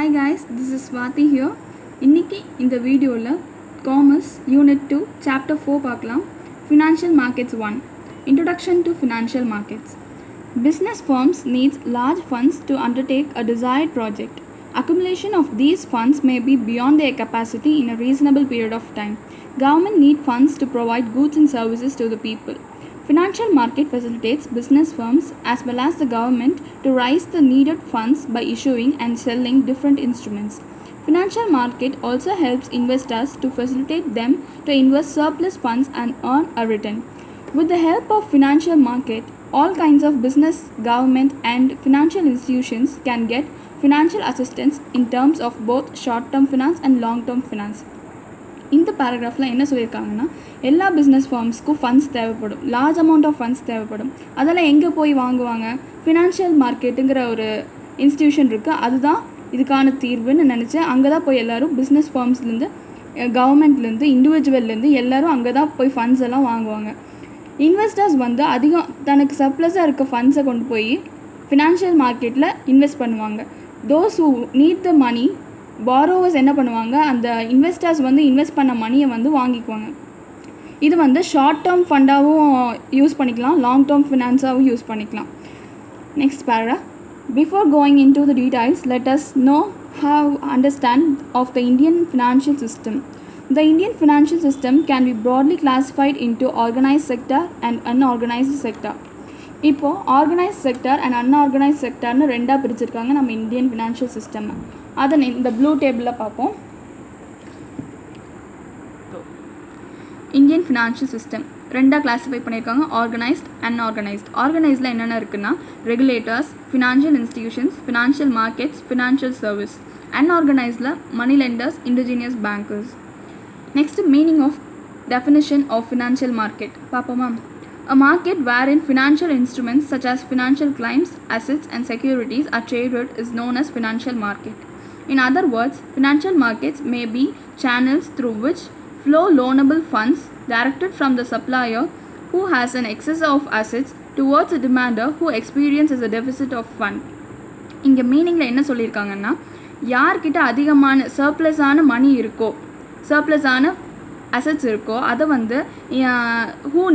Hi guys, this is Swati here. இன்னைக்கு இந்த வீடியோவில் காமர்ஸ் யூனிட் 2 சாப்டர் 4 பார்க்கலாம். Financial markets 1 Introduction to Financial Markets. Business firms need large funds to undertake a desired project. Accumulation of these funds may be beyond their capacity in a reasonable period of time. Government need funds to provide goods and services to the people. Financial market facilitates business firms as well as the government to raise the needed funds by issuing and selling different instruments. Financial market also helps investors to facilitate them to invest surplus funds and earn a return. With the help of financial market, all kinds of business, government and financial institutions can get financial assistance in terms of both short-term finance and long-term finance. இந்த பேராகிராஃபில் என்ன சொல்லியிருக்காங்கன்னா எல்லா business ஃபார்ம்ஸ்க்கும் funds தேவைப்படும், large amount of funds தேவைப்படும். அதெல்லாம் எங்கே போய் வாங்குவாங்க? ஃபினான்ஷியல் மார்க்கெட்டுங்கிற ஒரு இன்ஸ்டியூஷன் இருக்குது, அதுதான் இதுக்கான தீர்வுன்னு நினச்சி அங்கே தான் போய் எல்லோரும் பிஸ்னஸ் ஃபார்ம்ஸ்லேருந்து, கவர்மெண்ட்லேருந்து, இண்டிவிஜுவல்லேருந்து எல்லோரும் அங்கே தான் போய் ஃபண்ட்ஸ் எல்லாம் வாங்குவாங்க. இன்வெஸ்டர்ஸ் வந்து அதிகம் தனக்கு சர்ப்ளஸாக இருக்க ஃபண்ட்ஸை கொண்டு போய் ஃபினான்ஷியல் மார்க்கெட்டில் இன்வெஸ்ட் பண்ணுவாங்க. Those who need the money, borrowers என்ன பண்ணுவாங்க, அந்த இன்வெஸ்டர்ஸ் வந்து இன்வெஸ்ட் பண்ண மணியை வந்து வாங்கிக்குவாங்க. இது வந்து ஷார்ட் டேர்ம் ஃபண்டாகவும் யூஸ் பண்ணிக்கலாம், லாங் டேர்ம் ஃபினான்ஸாகவும் யூஸ் பண்ணிக்கலாம். Next para. Before going into the details, let us know how understand of the Indian financial system. The Indian financial system can be broadly classified into organized sector and unorganized sector. இப்போது organised sector and unorganised செக்டர்னு ரெண்டாக பிரிச்சிருக்காங்க நம்ம Indian financial system. அதை இந்த blue டேபிளில் பார்ப்போம். Indian financial system ரெண்டாக classify பண்ணியிருக்காங்க, ஆர்கனைஸ்ட் அன்ஆர்கனைஸ்ட். ஆர்கனைஸ்டில் என்னென்ன இருக்குன்னா regulators, financial institutions, financial markets, financial service. அன்ஆர்கனைஸ்டில் money lenders, indigenous bankers. Next meaning of definition of financial market பார்ப்போமா? A market wherein financial instruments such as financial claims, assets and securities are traded is known as financial market. In other words, financial markets may be channels through which flow loanable funds directed from the supplier who has an excess of assets towards a demander who experiences a deficit of fund. இங்கே மீனிங்கில் என்ன சொல்லியிருக்காங்கன்னா, யார்கிட்ட அதிகமான சர்ப்ளஸான மணி இருக்கோ, சர்ப்ளஸான assets இருக்கோ, அதை வந்து who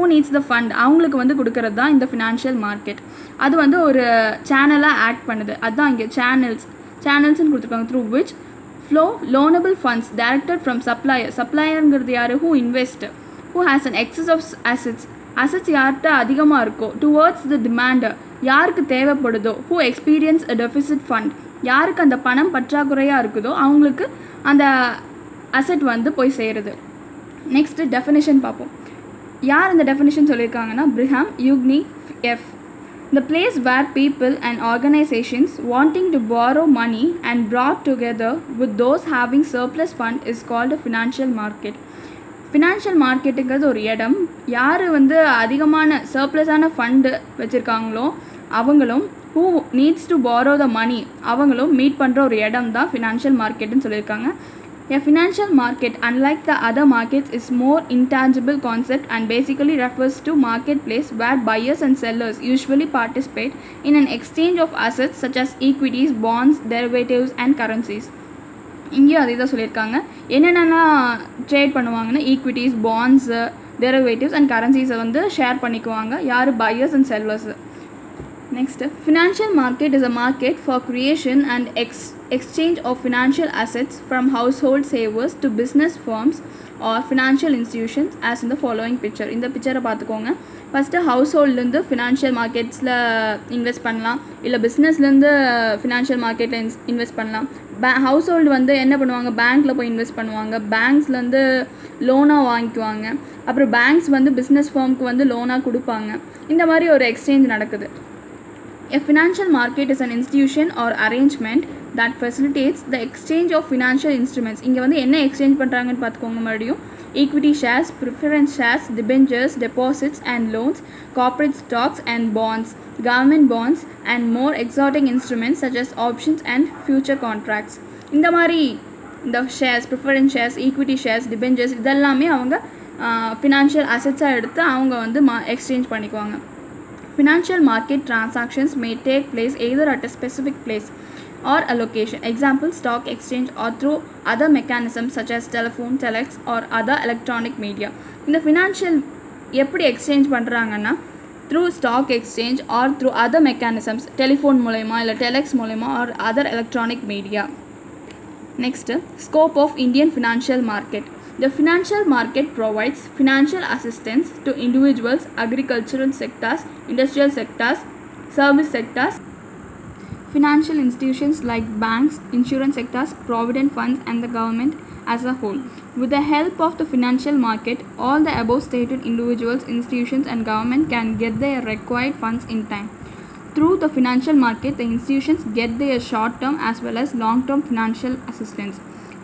needs the fund அவங்களுக்கு வந்து கொடுக்கறது தான் இந்த ஃபினான்ஷியல் மார்க்கெட். அது வந்து ஒரு சேனலாக ஆக்ட் பண்ணுது, அதுதான் இங்கே சேனல்ஸ்ன்னு கொடுத்துருக்காங்க. Through which flow loanable funds directed from சப்ளையருங்கிறது யார்? Who invest, who has an excess of assets யார்கிட்ட அதிகமாக இருக்கோ, டுவர்ட்ஸ் த டிமாண்டர் யாருக்கு தேவைப்படுதோ, who experience a deficit fund யாருக்கு அந்த பணம் பற்றாக்குறையாக இருக்குதோ அவங்களுக்கு அந்த அசட் வந்து போய் சேருது. நெக்ஸ்ட்டு டெஃபினேஷன் பார்ப்போம். யார் இந்த டெஃபினேஷன் சொல்லியிருக்காங்கன்னா பிரிஹாம் யூக்னி F. The place where people and organizations wanting to borrow money and brought together with those having surplus fund is called a financial market. Financial மார்க்கெட்டுங்கிறது ஒரு இடம், யார் வந்து அதிகமான சர்ப்ளஸான ஃபண்டு வச்சுருக்காங்களோ அவங்களும் who needs to borrow the money அவங்களும் meet பண்ணுற ஒரு இடம் தான் ஃபினான்ஷியல் மார்க்கெட்டுன்னு சொல்லியிருக்காங்க. A financial market, unlike the other markets, is more intangible concept and basically refers to marketplace where buyers and sellers usually participate in an exchange of assets such as equities, bonds, derivatives and currencies. இங்கேயும் அதே தான் சொல்லியிருக்காங்க. என்னென்னலாம் trade பண்ணுவாங்கன்னா equities, bonds, derivatives and கரன்சிஸை வந்து share பண்ணிக்குவாங்க யார்? Buyers and sellers. Next, financial market is a market for creation and exchange of financial assets from household savers to business firms or financial institutions as in the following picture. இந்த பிக்சரை பார்த்துக்கோங்க. First ஹவுஸ்ஹோல்ட்லேருந்து financial மார்க்கெட்ஸில் invest பண்ணலாம், இல்லை பிஸ்னஸ்லேருந்து financial மார்க்கெட்டில் invest பண்ணலாம். Household வந்து என்ன பண்ணுவாங்க, பேங்க்கில் போய் இன்வெஸ்ட் பண்ணுவாங்க, பேங்க்ஸ்லேருந்து லோனாக வாங்கிக்குவாங்க, அப்புறம் பேங்க்ஸ் வந்து பிஸ்னஸ் ஃபார்முக்கு வந்து லோனாக கொடுப்பாங்க. இந்த மாதிரி ஒரு எக்ஸ்சேஞ்ச் நடக்குது. A financial market is an institution or arrangement that facilitates the exchange of financial instruments. இங்கே வந்து என்ன எக்ஸ்சேஞ்ச் பண்ணுறாங்கன்னு பார்த்துக்கோங்க மறுபடியும். equity shares, preference shares, debentures, deposits and loans, corporate stocks and bonds, government bonds and more exotic instruments such as options and future contracts. இந்த மாதிரி இந்த shares, preference shares, equity shares, debentures இதெல்லாமே அவங்க financial அசட்ஸாக எடுத்து அவங்க வந்து exchange பண்ணிக்குவாங்க. Financial market transactions may take place either at a specific place or allocation. Example, stock exchange or through other mechanisms such as telephone, telex or other electronic media. இந்த financial எப்படி exchange பண்ணுறாங்கன்னா through stock exchange or through other mechanisms, telephone மூலமா இல்லை telex மூலமா or other electronic media. Next, scope of Indian financial market. The financial market provides financial assistance to individuals, agricultural sectors, industrial sectors, service sectors, financial institutions like banks, insurance sectors, provident funds and the government as a whole. With the help of the financial market, all the above stated individuals, institutions and government can get their required funds in time. Through the financial market, the institutions get their short-term as well as long-term financial assistance.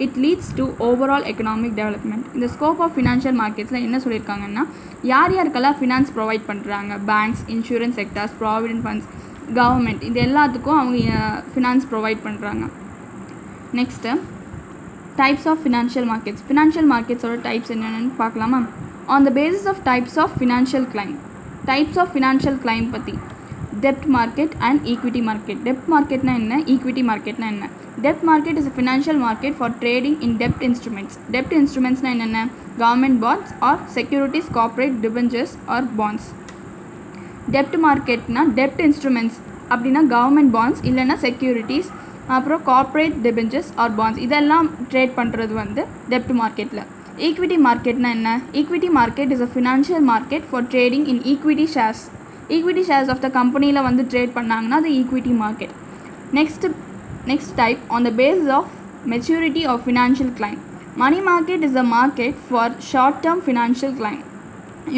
It leads to overall economic development. இந்த scope of financial மார்க்கெட்ஸில் என்ன சொல்லியிருக்காங்கன்னா யாருக்கெல்லாம் finance provide பண்ணுறாங்க, banks, insurance sectors, provident funds, government, இது எல்லாத்துக்கும் அவங்க finance provide பண்ணுறாங்க. Next types of financial markets. Financial மார்க்கெட்ஸோட டைப்ஸ் என்னென்னு பார்க்கலாமா? On the basis of types of financial claim. Types of financial claim பற்றி debt market and equity market. Debt market na enna, equity market na enna? Debt market is a financial market for trading in debt instruments. Debt instruments na enna? Government bonds or securities, corporate debentures or bonds. Debt market na debt instruments அப்படின்னா government bonds இல்லைன்னா securities, அப்புறம் corporate debentures or bonds, இதெல்லாம் trade பண்ணுறது வந்து debt marketல. Equity market na enna? Equity market is a financial market for trading in equity shares. Equity shares of the companyல வந்து trade பண்ணாங்கன்னா அது equity market. Next type, on the basis of maturity of financial claim. Money market is a market for short term financial claim,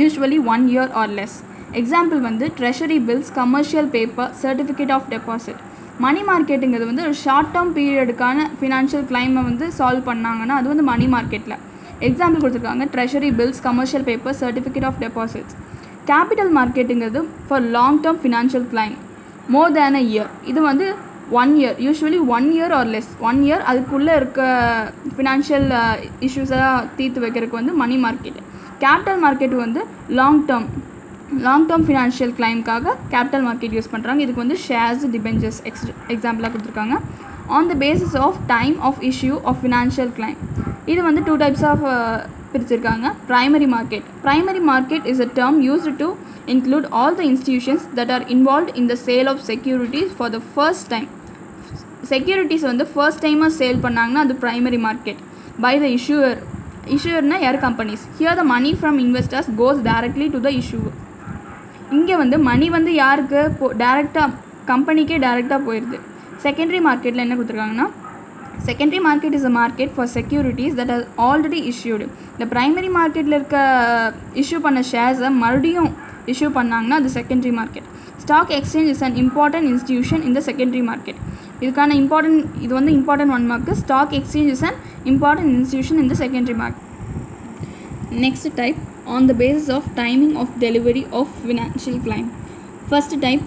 usually 1 year or less. Example வந்து treasury bills, commercial paper, certificate of deposit. மணி மார்க்கெட்டுங்கிறது வந்து ஒரு short term பீரியடுக்கான financial கிளைமை வந்து solve பண்ணாங்கன்னா அது வந்து மணி மார்க்கெட்டில். எக்ஸாம்பிள் கொடுத்துருக்காங்க, treasury bills, commercial paper, certificate of deposits. Capital மார்க்கெட்டுங்கிறது for long term financial claim more than a year. இது வந்து 1 year, usually 1 year or less. 1 year அதுக்குள்ளே இருக்க ஃபினான்ஷியல் இஷ்யூஸெல்லாம் தீர்த்து வைக்கிறதுக்கு வந்து மணி மார்க்கெட். கேபிட்டல் மார்க்கெட் வந்து லாங் டேர்ம் ஃபினான்ஷியல் கிளைம்காக கேபிட்டல் மார்க்கெட் யூஸ் பண்ணுறாங்க. இதுக்கு வந்து ஷேர்ஸ், டிபெஞ்சர்ஸ் எக்ஸாம்பிளாக கொடுத்துருக்காங்க. On the basis of time of issue of financial claim. இது வந்து 2 types ஆஃப் பிரிச்சிருக்காங்க. Primary market. Primary market is a term used to include all the institutions that are involved in the sale of securities for the first time. Securities வந்து first time sale பண்ணாங்கன்னா அது primary market by the issuerனா யார், companies. Here the money from investors goes directly to the issuer. இங்கே வந்து மணி வந்து யாருக்கு டேரெக்டாக கம்பெனிக்கே டேரெக்டாக போயிடுது. செகண்டரி மார்க்கெட்டில் என்ன கொடுத்துருக்காங்கன்னா secondary market is a market for securities that are already issued. இந்த primary marketல இருக்க இஷ்யூ பண்ண ஷேர்ஸை மறுபடியும் இஷ்யூ பண்ணாங்கன்னா அது secondary market. Stock exchange is an important institution இந்த செகண்டரி மார்க்கெட். இதுக்கான இது வந்து important 1 mark. Stock exchange is an important institution இந்த secondary market. Next type, on the basis of timing of delivery of financial claim. First type,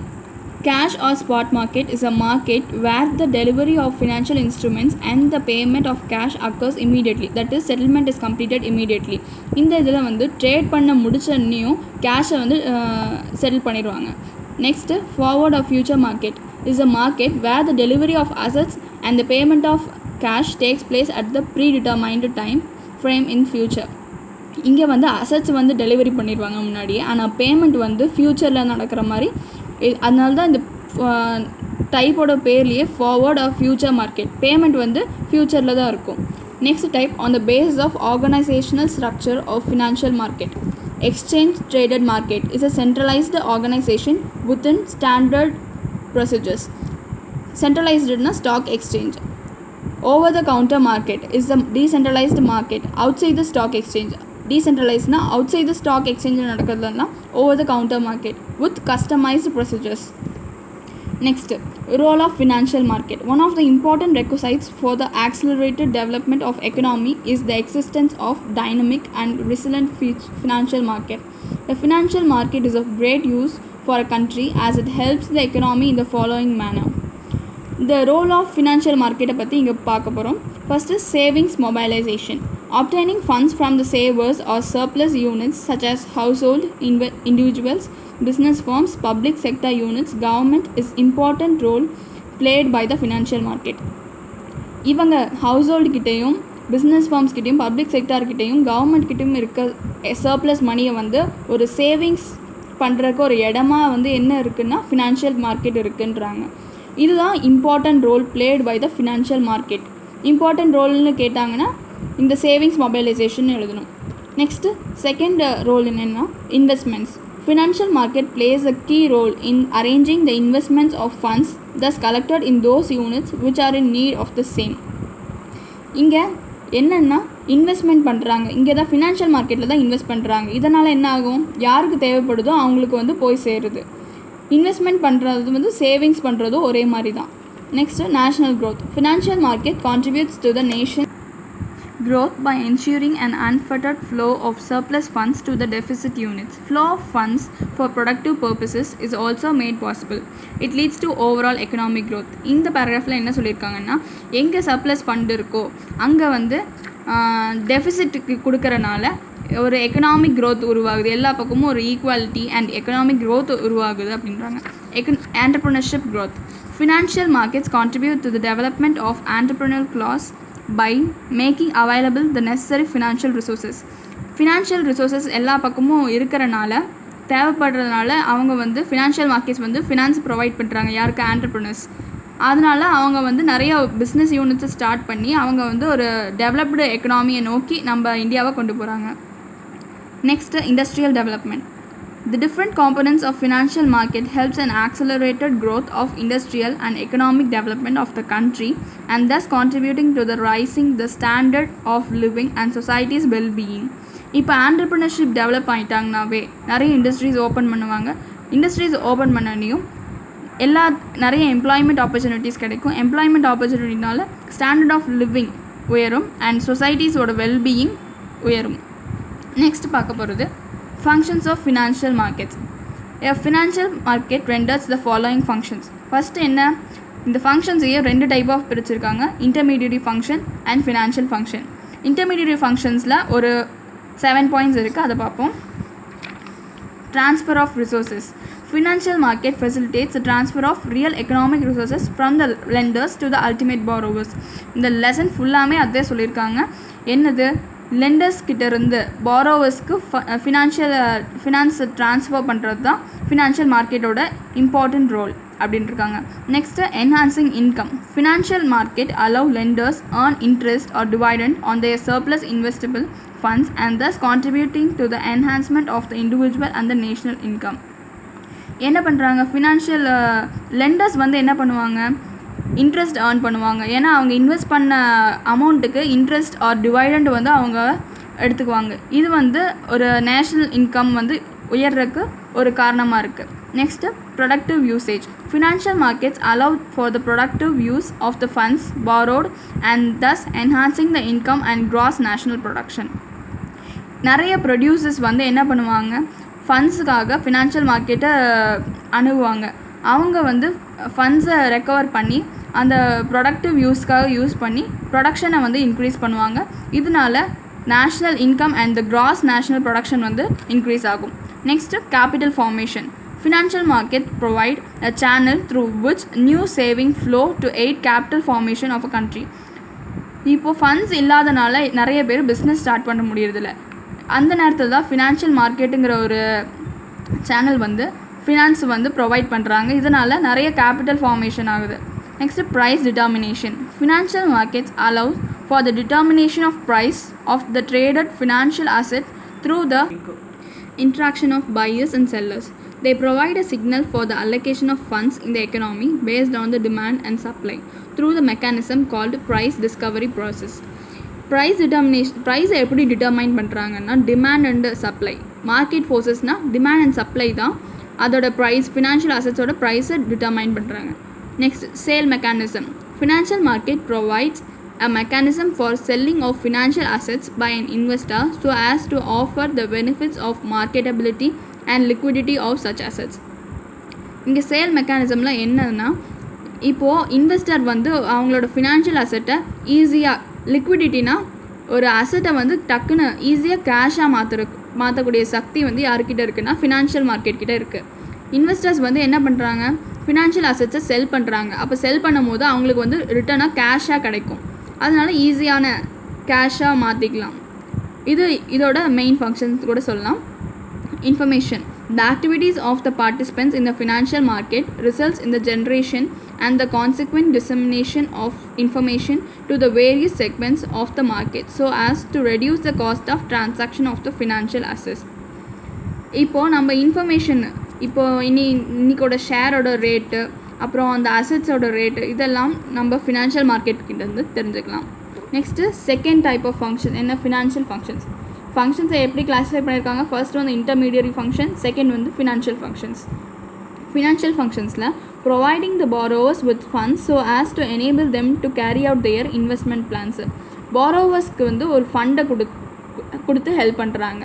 cash or spot market is a market where the delivery of financial instruments and the payment of cash occurs immediately. That is, settlement is completed immediately. இந்த இதில் வந்து trade பண்ண முடிச்சன்னையும் கேஷை வந்து settle பண்ணிடுவாங்க. Next, forward or future market is a market where the delivery of assets and the payment of cash takes place at the predetermined time frame in future. இங்கே வந்து assets வந்து delivery பண்ணிடுவாங்க முன்னாடியே, ஆனால் payment வந்து ஃப்யூச்சரில் நடக்கிற மாதிரி. அதனால தான் இந்த டைப்போட பேர்லேயே forward or future market. Payment வந்து ஃப்யூச்சரில் தான் இருக்கும். Next type, on the basis of organisational structure of financial market. Exchange traded market is a centralised organisation within standard procedures. சென்ட்ரலைஸ்டுனா stock exchange. Over the counter market is a decentralised market outside the stock exchange. டீசென்ட்ரலைஸ்னா outside the stock எக்ஸ்சேஞ்சில் நடக்கிறதுலாம் over the counter market with customised procedures. Next, role of financial market. One of the important requisites for the accelerated development of economy is the existence of dynamic and resilient financial market. The financial market is of great use for a country as it helps the economy in the following manner. இந்த role of financial மார்க்கெட்டை பற்றி இங்கே பார்க்க போகிறோம். First, savings mobilisation. Obtaining funds from the savers or surplus units such as household individuals, business firms, public sector units, government is important role played by the financial market. இவங்க ஹவுஸ்ஹோல்டுக்கிட்டேயும் business ஃபார்ம்ஸ்கிட்டையும் public செக்டார்கிட்டையும் கவர்மெண்ட்கிட்டையும் இருக்க surplus மணியை வந்து ஒரு savings பண்ணுறதுக்கு ஒரு இடமா வந்து என்ன இருக்குன்னா ஃபினான்ஷியல் மார்க்கெட் இருக்குன்றாங்க. இதுதான் important role played by the financial market. Important ரோல்னு கேட்டாங்கன்னா இந்த சேவிங்ஸ் மொபைலைசேஷன் எழுதணும். நெக்ஸ்ட்டு செகண்ட் ரோல் என்னென்னா investments. Financial market plays a key role in arranging the investments of funds thus collected in those units which are in need of the same. இங்கே என்னென்னா investment பண்ணுறாங்க, இங்கே தான் financial மார்க்கெட்டில் தான் invest பண்ணுறாங்க. இதனால் என்ன ஆகும், யாருக்கு தேவைப்படுதோ அவங்களுக்கு வந்து போய் சேருது. இன்வெஸ்ட்மெண்ட் பண்ணுறது வந்து சேவிங்ஸ் பண்ணுறதும் ஒரே மாதிரி தான். Next national growth. Financial market contributes to the nation growth by ensuring an unfettered flow of surplus funds to the deficit units. Flow of funds for productive purposes is also made possible. It leads to overall economic growth. இந்த பேராகிராஃபில் என்ன சொல்லியிருக்காங்கன்னா, எங்கே surplus fund இருக்கோ அங்கே வந்து டெஃபிசிட்டுக்கு கொடுக்கறனால ஒரு economic growth உருவாகுது. எல்லா பக்கமும் ஒரு ஈக்குவாலிட்டி அண்ட் எக்கனாமிக் க்ரோத் உருவாகுது அப்படின்றாங்க. Entrepreneurship growth. Financial markets contribute to the development of entrepreneurial class by making available the necessary financial resources. Financial resources எல்லா பக்கமும் இருக்கிறனால தேவைப்படுறதுனால அவங்க வந்து ஃபினான்ஷியல் மார்க்கெட்ஸ் வந்து ஃபினான்ஸ் ப்ரொவைட் பண்ணுறாங்க. யாருக்கு? ஆண்டர்ப்ரனர்ஸ். அதனால் அவங்க வந்து நிறைய பிஸ்னஸ் யூனிட்ஸை ஸ்டார்ட் பண்ணி அவங்க வந்து ஒரு டெவலப்டு எக்கனாமியை நோக்கி நம்ம இந்தியாவை கொண்டு போகிறாங்க. Next industrial development. The different components of financial market helps an accelerated growth of industrial and economic development of the country and thus contributing to the rising the standard of living and society's well-being. இப்போ entrepreneurship develop ஆகிட்டாங்கனாவே நிறைய industries open பண்ணுவாங்க. Industries open பண்ணனையும் நிறைய employment opportunities கிடைக்கும். Employment ஆப்பர்ச்சுனிட்டினால standard of living உயரும் and சொசைட்டிஸோட wellbeing உயரும். Next பார்க்க போகிறது functions of financial markets. A financial market renders the following functions. First என்ன, இந்த ஃபங்க்ஷன்ஸையே 2 டைப் ஆஃப் பிரிச்சிருக்காங்க, intermediary function and financial function. Intermediary ஃபங்க்ஷன்ஸில் ஒரு 7 பாயிண்ட்ஸ் இருக்குது, அதை பார்ப்போம். Transfer of resources. Financial market facilitates the transfer of real economic resources from the lenders to the ultimate borrowers. இந்த லெசன் ஃபுல்லாமே அதே சொல்லியிருக்காங்க. என்னது, லெண்டர்ஸ் கிட்டேருந்து பாரோவர்ஸ்க்கு ஃபினான்ஸை ட்ரான்ஸ்ஃபர் பண்ணுறது தான் ஃபினான்ஷியல் மார்க்கெட்டோட இம்பார்ட்டன்ட் ரோல் அப்படின்ட்டுருக்காங்க. Next enhancing income. Financial market allow lenders earn interest or dividend on their surplus investable funds and thus contributing to the enhancement of the individual and the national income. என்ன பண்ணுறாங்க, financial lenders வந்து என்ன பண்ணுவாங்க, interest earn பண்ணுவாங்க. ஏன்னா அவங்க invest பண்ண அமௌண்ட்டுக்கு இன்ட்ரெஸ்ட் ஆர் டிவைடண்ட் வந்து அவங்க எடுத்துக்குவாங்க. இது வந்து ஒரு நேஷ்னல் இன்கம் வந்து உயர்றதுக்கு ஒரு காரணமாக இருக்குது. Next productive usage. Financial markets allow for the productive use of the funds borrowed and thus enhancing the income and gross national production. நிறைய ப்ரொடியூசர்ஸ் வந்து என்ன பண்ணுவாங்க, ஃபண்ட்ஸுக்காக ஃபினான்ஷியல் மார்க்கெட்டை அணுகுவாங்க. அவங்க வந்து ஃபண்ட்ஸை ரெக்கவர் பண்ணி அந்த ப்ரொடக்டிவ் யூஸ்க்காக யூஸ் பண்ணி ப்ரொடக்ஷனை வந்து இன்க்ரீஸ் பண்ணுவாங்க. இதனால national income and the gross national production வந்து இன்க்ரீஸ் ஆகும். Next capital formation. Financial market provide a channel through which new saving flow to aid capital formation of a country. இப்போது funds இல்லாதனால நிறைய பேர் பிஸ்னஸ் ஸ்டார்ட் பண்ண முடியறதில்ல. அந்த நேரத்தில் தான் ஃபினான்ஷியல் மார்க்கெட்டுங்கிற ஒரு சேனல் வந்து ஃபினான்ஸ் வந்து ப்ரொவைட் பண்ணுறாங்க. இதனால் நிறைய கேபிட்டல் ஃபார்மேஷன் ஆகுது. Next price determination. Financial markets allow for the determination of price of the traded financial asset through the interaction of buyers and sellers. They provide a signal for the allocation of funds in the economy based on the demand and supply through the mechanism called price discovery process. ப்ரைஸை எப்படி determine பண்ணுறாங்கன்னா, demand and supply. Market ஃபோர்ஸஸ்னால் demand and supply தான் அதோட price, financial அசெட்ஸோட ப்ரைஸை determine பண்ணுறாங்க. Next sale mechanism. Financial market provides a mechanism for selling of financial assets by an investor so as to offer the benefits of marketability and liquidity of such assets. இங்கே sale மெக்கானிசமில் என்னன்னா, இப்போது investor வந்து அவங்களோட financial அசெட்டை ஈஸியாக, லிக்விடிட்டினா ஒரு அசெட்டை வந்து டக்குன்னு ஈஸியாக கேஷாக மாற்றக்கூடிய சக்தி வந்து யார்கிட்ட இருக்குன்னா ஃபினான்ஷியல் மார்க்கெட் கிட்ட இருக்குது. இன்வெஸ்டர்ஸ் வந்து என்ன பண்ணுறாங்க, ஃபினான்ஷியல் அசெட்ஸை செல் பண்ணுறாங்க. அப்போ செல் பண்ணும் போது அவங்களுக்கு வந்து ரிட்டர்னாக கேஷாக கிடைக்கும். அதனால ஈஸியான கேஷாக மாற்றிக்கலாம். இதோட மெயின் ஃபங்க்ஷன்ஸ் கூட சொல்லலாம். Information. The activities of the participants in the financial market results in the generation and the consequent dissemination of information to the various segments of the market so as to reduce the cost of transaction of the financial assets. இப்போது நம்ம information இன்னைக்கோட ஷேரோட rate, அப்புறம் அந்த அசெட்ஸோட rate, இதெல்லாம் நம்ம financial மார்க்கெட்கிட்டேருந்து தெரிஞ்சுக்கலாம். Next second type of function என்ன, financial functions. ஃபங்க்ஷன்ஸை எப்படி கிளாஸிஃபை பண்ணியிருக்காங்க, ஃபர்ஸ்ட் வந்து இன்டர்மீடியரி ஃபங்க்ஷன், செகண்ட் வந்து ஃபினான்ஷியல் ஃபங்க்ஷன்ஸ். ஃபினான்ஷியல் ஃபங்க்ஷன்ஸில் providing the borrowers with funds so as to enable them to carry out their investment plans. பாரோவர்ஸ்க்கு வந்து ஒரு ஃபண்டை கொடுத்து ஹெல்ப் பண்ணுறாங்க.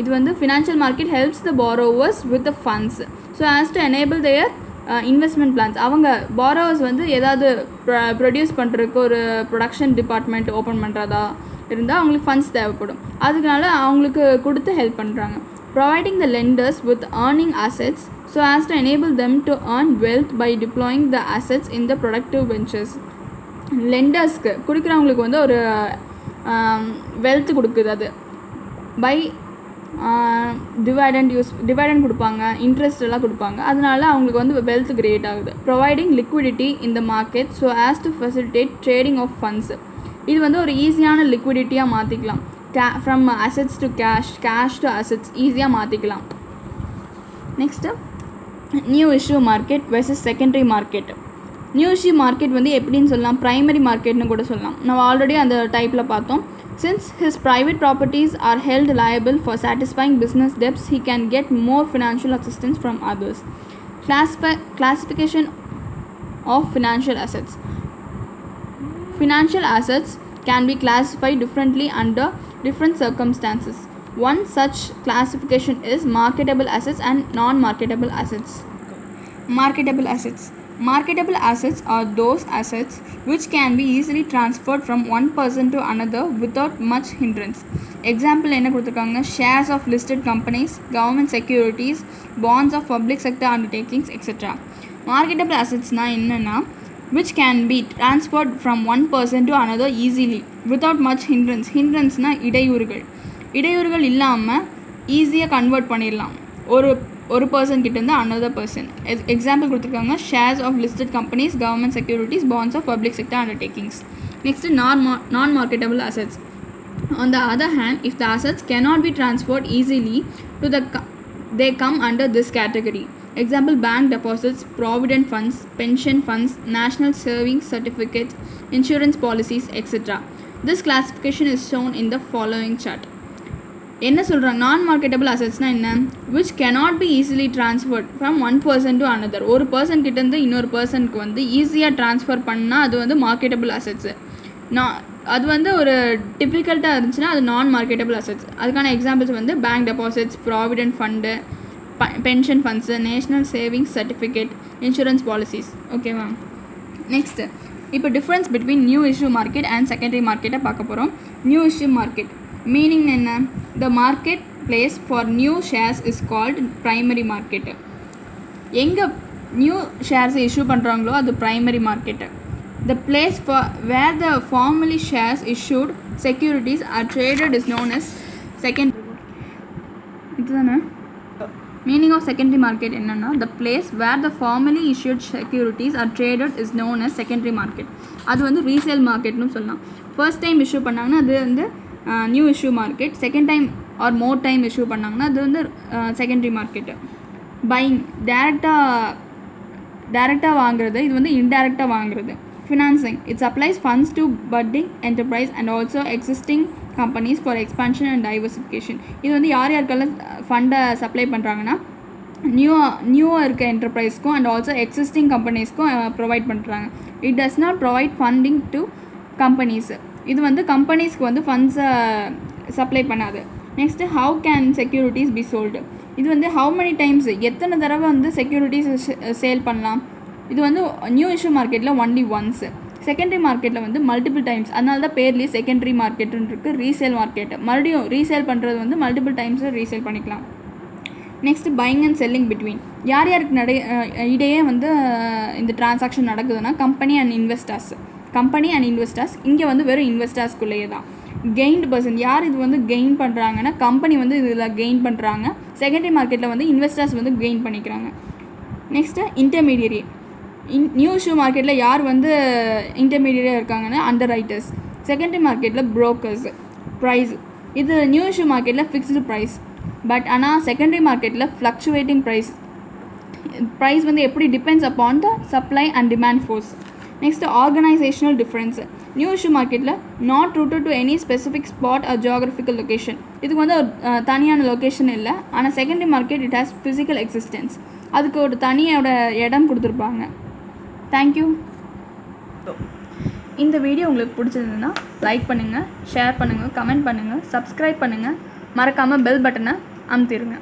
இது வந்து financial market helps the borrowers with the funds so as to enable their investment plans. அவங்க borrowers வந்து ஏதாவது ப்ரொடியூஸ் பண்ணுறதுக்கு ஒரு ப்ரொடக்ஷன் டிபார்ட்மெண்ட் ஓப்பன் பண்ணுறதா இருந்தால் அவங்களுக்கு ஃபண்ட்ஸ் தேவைப்படும். அதனால அவங்களுக்கு கொடுத்து ஹெல்ப் பண்ணுறாங்க. Providing the lenders with earning assets so as to enable them to earn wealth by deploying the assets in the productive ventures. லெண்டர்ஸ்க்கு கொடுக்குறவங்களுக்கு வந்து ஒரு வெல்த் கொடுக்குது. அது பை டிவைடண்ட் கொடுப்பாங்க, இன்ட்ரெஸ்ட் எல்லாம் கொடுப்பாங்க. அதனால அவங்களுக்கு வந்து வெல்த் கிரியேட் ஆகுது. Providing liquidity in the market so as to facilitate trading of funds. இது வந்து ஒரு ஈஸியான லிக்விடிட்டியாக மாற்றிக்கலாம். From assets to cash to assets ஈஸியாக மாற்றிக்கலாம். Next new issue market versus secondary market. New issue market வந்து எப்படின்னு சொல்லலாம், ப்ரைமரி மார்க்கெட்னு கூட சொல்லலாம். நம்ம ஆல்ரெடி அந்த டைப்பில் பார்த்தோம். Since his private properties are held liable for satisfying business debts, he can get more financial assistance from others. Classification of financial assets. Financial assets can be classified differently under different circumstances. One such classification is marketable assets and non-marketable assets. Marketable assets. Marketable assets are those assets which can be easily transferred from one person to another without much hindrance. Example என்ன கொடுத்துருக்காங்க, shares of listed companies, government securities, bonds of public sector undertakings, etc. Marketable assetsனா என்னன்னா, which can be transferred from one person to another easily without much hindrance. Hindranceனா இடையூறுகள் இல்லாமல் ஈஸியாக convert பண்ணிடலாம் ஒரு person கிட்டேருந்து another person. Example கொடுத்துருக்காங்க, shares of listed companies, government securities, bonds of public sector undertakings. Next non-marketable assets. On the other hand, if the assets cannot be transferred easily to they come under this category. Example, bank deposits, provident funds, pension funds, national savings certificates, insurance policies, etc. This classification is shown in the following chart. என்ன சொல்கிறாங்க, நான் marketable அசெட்ஸ்னால் என்ன, which cannot be easily transferred from one person to another. ஒரு person கிட்டேருந்து இன்னொரு பர்சனுக்கு வந்து ஈஸியாக ட்ரான்ஸ்ஃபர் பண்ணால் அது வந்து மார்க்கெட்டபிள் அசெட்ஸு. அது வந்து ஒரு டிஃபிகல்ட்டாக இருந்துச்சுன்னா அது நான் மார்க்கெட்டபிள் அசெட்ஸ். அதுக்கான எக்ஸாம்பிள்ஸ் வந்து bank deposits, provident fund, pension funds, national savings certificate, insurance policies. ஓகேவா. நெக்ஸ்ட்டு இப்போ difference between new issue market and secondary மார்க்கெட்டை பார்க்க போகிறோம். நியூ இஷ்யூ மார்க்கெட் மீனிங் என்ன, the market place for new shares is called primary market. எங்கே new ஷேர்ஸை issue பண்ணுறாங்களோ அது primary market. the place for where the formerly shares issued securities are traded is known as secondary. இதுதானே meaning of secondary market என்னென்னா, the place where the formerly issued securities are traded is known as secondary market. அது வந்து resale மார்க்கெட்னு சொல்லலாம். First time issue பண்ணாங்கன்னா அது வந்து new issue market. Second time or more time issue பண்ணாங்கன்னா அது வந்து செகண்டரி மார்க்கெட்டு. பையிங் டேரெக்டாக வாங்குறது, இது வந்து இன்டேரக்டாக வாங்குறது. Financing, it supplies funds to budding enterprise and also existing companies for expansion and diversification. இது வந்து யாருக்கெல்லாம் ஃபண்டை சப்ளை பண்ணுறாங்கன்னா நியூவாக இருக்க என்டர்பிரைஸ்க்கும் அண்ட் ஆல்சோ எக்ஸிஸ்டிங் கம்பெனிஸ்க்கும் ப்ரொவைட் பண்ணுறாங்க. It does not provide funding to companies. இது வந்து கம்பெனிஸ்க்கு வந்து ஃபண்ட்ஸை சப்ளை பண்ணாது. Next how can securities be sold. இது வந்து ஹவு மெனி டைம்ஸ், எத்தனை தடவை வந்து செக்யூரிட்டிஸ் சேல் பண்ணலாம். இது வந்து நியூ இஷ்யூ மார்க்கெட்டில் ஒன்லி ஒன்ஸ். செகண்டரி மார்க்கெட்டில் வந்து மல்டிபிள் டைம்ஸ். அதனால தான் பேர்லேயே செகண்டரி மார்க்கெட்டுன்னு இருக்குது. ரீசேல் மார்க்கெட்டு மறுபடியும் ரீசேல் பண்ணுறது வந்து மல்டிபிள் டைம்ஸில் ரீசேல் பண்ணிக்கலாம். Next buying and selling between. யார் யாருக்கு இடையே வந்து இந்த டிரான்சாக்ஷன் நடக்குதுன்னா கம்பெனி அண்ட் இன்வெஸ்டர்ஸ். இங்கே வந்து வெறும் இன்வெஸ்டர்ஸ்குள்ளேயே தான். கெயின்டு பர்சன், யார் இது வந்து கெயின் பண்ணுறாங்கன்னா கம்பெனி வந்து இதில் கெயின் பண்ணுறாங்க. செகண்டரி மார்க்கெட்டில் வந்து இன்வெஸ்டர்ஸ் வந்து கெயின் பண்ணிக்கிறாங்க. Next intermediary. நியூ இஷ்யூ மார்க்கெட்டில் யார் வந்து இன்டர்மீடியரியாக இருக்காங்கன்னா அண்டர் ரைட்டர்ஸ். செகண்டரி மார்க்கெட்டில் புரோக்கர்ஸ். ப்ரைஸ், இது நியூ இஷ்யூ மார்க்கெட்டில் ஃபிக்ஸ்டு ப்ரைஸ். பட் ஆனால் செகண்டரி மார்க்கெட்டில் ஃப்ளக்சுவேட்டிங் ப்ரைஸ் வந்து எப்படி depends upon the supply and demand force. Next organisational difference. New issue மார்க்கெட்டில் not routed to any specific spot or geographical location. இதுக்கு வந்து ஒரு தனியான லொக்கேஷன் இல்லை. ஆனால் secondary market it has physical existence. அதுக்கு ஒரு தனியோட இடம் கொடுத்துருப்பாங்க. தேங்க்யூ. இந்த வீடியோ உங்களுக்கு பிடிச்சிருந்ததுன்னா லைக் பண்ணுங்கள், ஷேர் பண்ணுங்கள், கமெண்ட் பண்ணுங்கள், சப்ஸ்கிரைப் பண்ணுங்கள், மறக்காமல் பெல் பட்டனை அமுத்திடுங்க.